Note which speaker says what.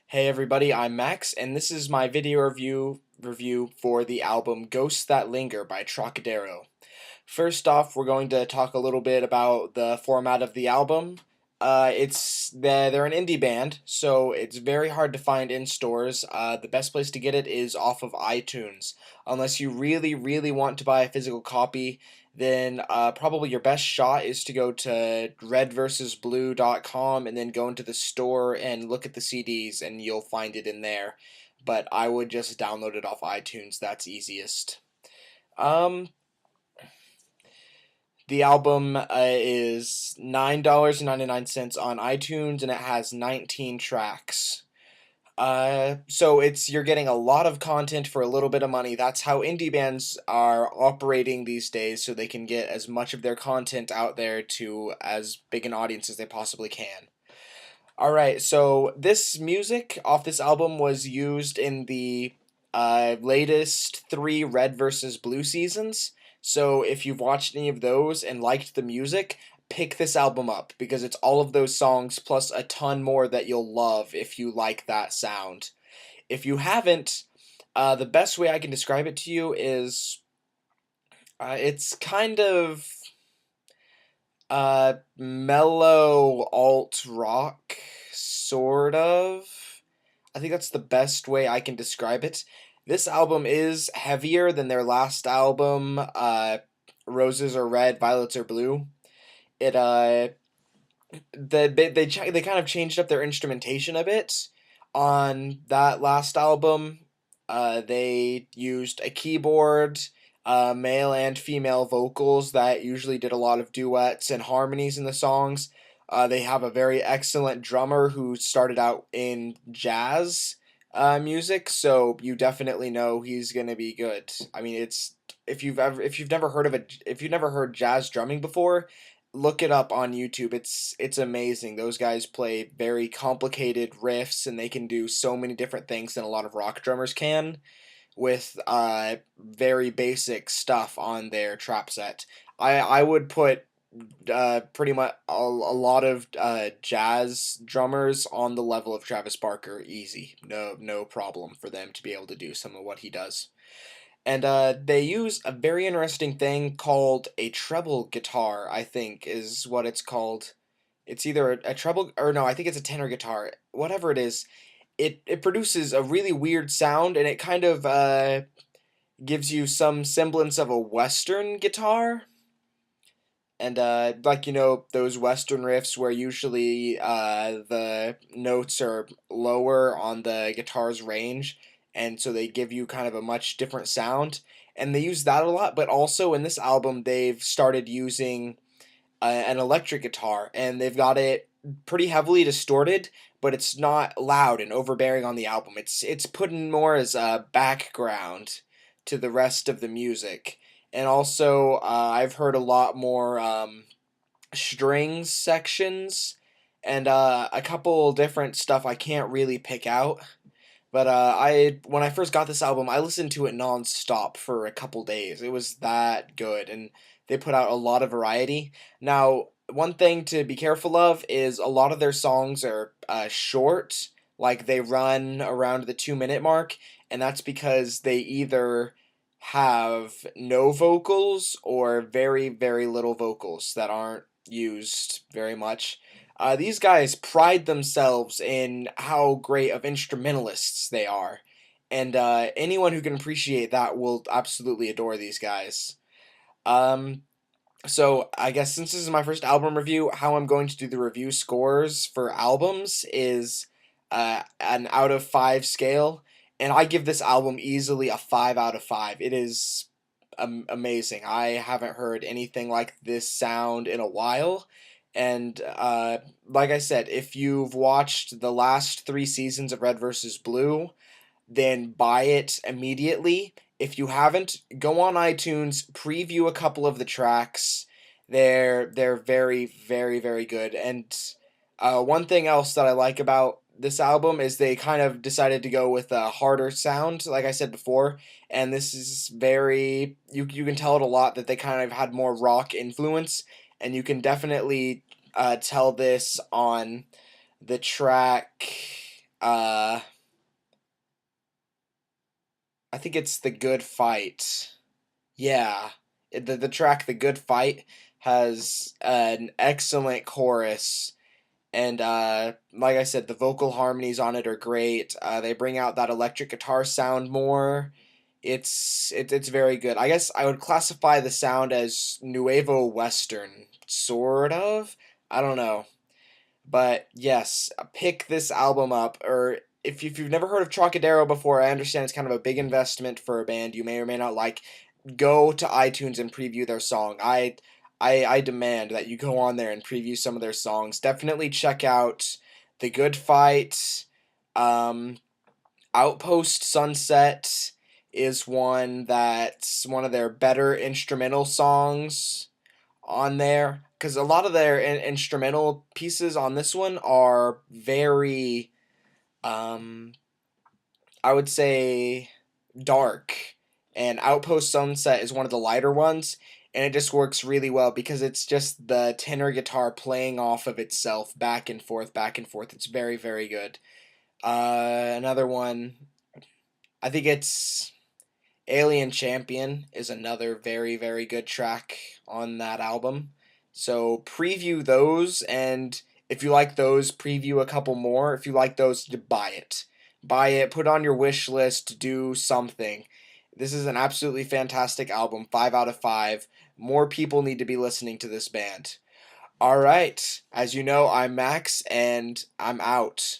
Speaker 1: Hey everybody, I'm Max, and this is my video review for the album Ghosts That Linger by Trocadero. First off, we're going to talk a little bit about the format of the album. They're an indie band, so it's very hard to find in stores. The best place to get it is off of iTunes. Unless you really want to buy a physical copy, then probably your best shot is to go to redversusblue.com and then go into the store and look at the CDs, and you'll find it in there. But I would just download it off iTunes. That's easiest. Um, the album is $9.99 on iTunes, and it has 19 tracks. So you're getting a lot of content for a little bit of money. That's how indie bands are operating these days, so they can get as much of their content out there to as big an audience as they possibly can. Alright, so this music off this album was used in the latest three Red versus Blue seasons. So if you've watched any of those and liked the music, pick this album up because it's all of those songs plus a ton more that you'll love if you like that sound. If you haven't, the best way I can describe it to you is it's kind of mellow alt rock, sort of. I think that's the best way I can describe it. This album is heavier than their last album, Roses Are Red, Violets Are Blue. It they kind of changed up their instrumentation a bit on that last album. They used a keyboard, male and female vocals that usually did a lot of duets and harmonies in the songs. They have a very excellent drummer who started out in jazz music, so you definitely know he's gonna be good. I mean, it's if you've never heard of if you've never heard jazz drumming before, look it up on YouTube. It's amazing. Those guys play very complicated riffs, and they can do so many different things than a lot of rock drummers can with very basic stuff on their trap set. I would put pretty much a lot of jazz drummers on the level of Travis Barker, easy. No problem for them to be able to do some of what he does. And they use a very interesting thing called a treble guitar, I think is what it's called. It's either a treble, or no, I think it's a tenor guitar. Whatever it is, it produces a really weird sound, and it kind of gives you some semblance of a Western guitar. And like those Western riffs where usually the notes are lower on the guitar's range, and so they give you kind of a much different sound. And they use that a lot, but also in this album they've started using an electric guitar, and they've got it pretty heavily distorted, but it's not loud and overbearing on the album. It's put in more as a background to the rest of the music. And also, I've heard a lot more strings sections and a couple different stuff I can't really pick out. But I when I first got this album, I listened to it nonstop for a couple days. It was that good, and they put out a lot of variety. Now, one thing to be careful of is a lot of their songs are short, like they run around the 2 minute mark, and that's because they either have no vocals or very little vocals that aren't used very much. These guys pride themselves in how great of instrumentalists they are, and anyone who can appreciate that will absolutely adore these guys. Um, so I guess since this is my first album review, how I'm going to do the review scores for albums is an out of five scale, and I give this album easily a 5 out of 5. It is amazing. I haven't heard anything like this sound in a while. And like I said, if you've watched the last three seasons of Red versus Blue, then buy it immediately. If you haven't, go on iTunes, preview a couple of the tracks. They're very good. And one thing else that I like about this album is they kind of decided to go with a harder sound, like I said before, and this is very you can tell it a lot that they kind of had more rock influence, and you can definitely tell this on the track uh I think it's The Good Fight. Yeah. The track The Good Fight has an excellent chorus. And like I said, the vocal harmonies on it are great. They bring out that electric guitar sound more. It's very good. I guess I would classify the sound as nuevo western, sort of. I don't know, but yes, pick this album up. Or if you've never heard of Trocadero before, I understand it's kind of a big investment for a band you may or may not like. Go to iTunes and preview their song. I demand that you go on there and preview some of their songs. Definitely check out The Good Fight. Um, Outpost Sunset is one that's one of their better instrumental songs on there, because a lot of their instrumental pieces on this one are very, um, I would say, dark. And Outpost Sunset is one of the lighter ones, and it just works really well because it's just the tenor guitar playing off of itself back and forth, back and forth. It's very, very good. Another one, I think it's Alien Champion is another very, very good track on that album. So preview those, and if you like those, preview a couple more. If you like those, buy it. Buy it, put it on your wish list, do something. This is an absolutely fantastic album, 5 out of 5. More people need to be listening to this band. All right. As you know, I'm Max, and I'm out.